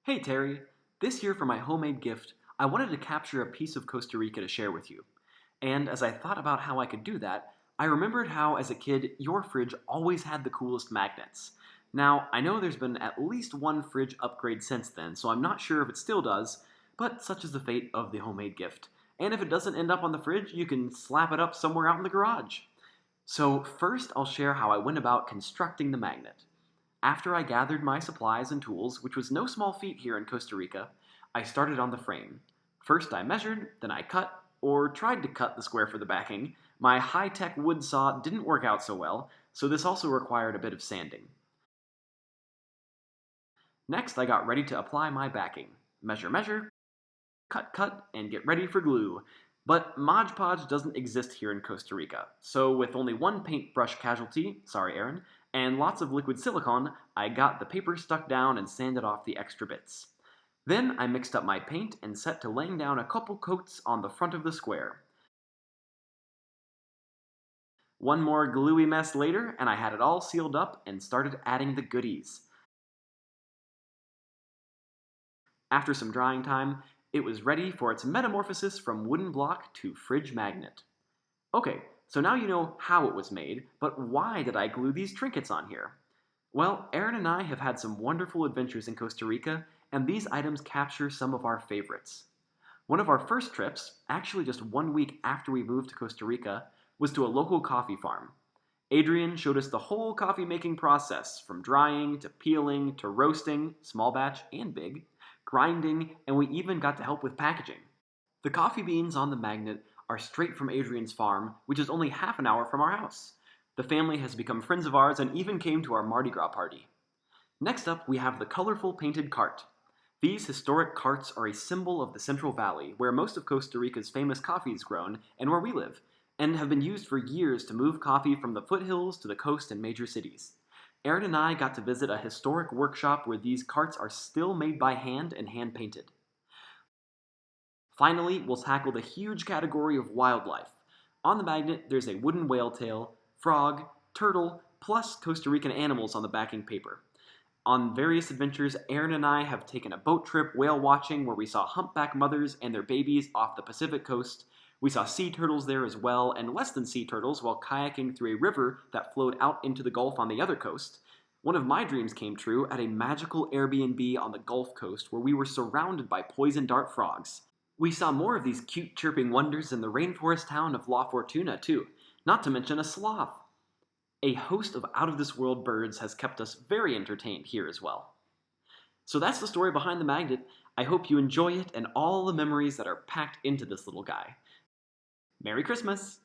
Hey Terry, this year for my homemade gift, I wanted to capture a piece of Costa Rica to share with you. And as I thought about how I could do that, I remembered how, as a kid, your fridge always had the coolest magnets. Now, I know there's been at least one fridge upgrade since then, so I'm not sure if it still does, but such is the fate of the homemade gift. And if it doesn't end up on the fridge, you can slap it up somewhere out in the garage. So, first, I'll share how I went about constructing the magnet. After I gathered my supplies and tools, which was no small feat here in Costa Rica, I started on the frame. First I measured, then I cut, or tried to cut the square for the backing. My high-tech wood saw didn't work out so well, so this also required a bit of sanding. Next I got ready to apply my backing. Measure, measure, cut, cut, and get ready for glue. But Mod Podge doesn't exist here in Costa Rica, so with only one paintbrush casualty, sorry Aaron, and lots of liquid silicone, I got the paper stuck down and sanded off the extra bits. Then I mixed up my paint and set to laying down a couple coats on the front of the square. One more gluey mess later, and I had it all sealed up and started adding the goodies. After some drying time, it was ready for its metamorphosis from wooden block to fridge magnet. Okay, so now you know how it was made, but why did I glue these trinkets on here? Well, Aaron and I have had some wonderful adventures in Costa Rica, and these items capture some of our favorites. One of our first trips, actually just 1 week after we moved to Costa Rica, was to a local coffee farm. Adrian showed us the whole coffee making process, from drying to peeling to roasting, small batch and big, grinding, and we even got to help with packaging. The coffee beans on the magnet are straight from Adrian's farm, which is only half an hour from our house. The family has become friends of ours and even came to our Mardi Gras party. Next up, we have the colorful painted cart. These historic carts are a symbol of the Central Valley, where most of Costa Rica's famous coffee is grown, and where we live, and have been used for years to move coffee from the foothills to the coast and major cities. Aaron and I got to visit a historic workshop where these carts are still made by hand and hand-painted. Finally, we'll tackle the huge category of wildlife. On the magnet, there's a wooden whale tail, frog, turtle, plus Costa Rican animals on the backing paper. On various adventures, Aaron and I have taken a boat trip whale watching where we saw humpback mothers and their babies off the Pacific coast. We saw sea turtles there as well, and less than sea turtles while kayaking through a river that flowed out into the Gulf on the other coast. One of my dreams came true at a magical Airbnb on the Gulf Coast where we were surrounded by poison dart frogs. We saw more of these cute chirping wonders in the rainforest town of La Fortuna, too, not to mention a sloth. A host of out-of-this-world birds has kept us very entertained here as well. So that's the story behind the magnet. I hope you enjoy it and all the memories that are packed into this little guy. Merry Christmas!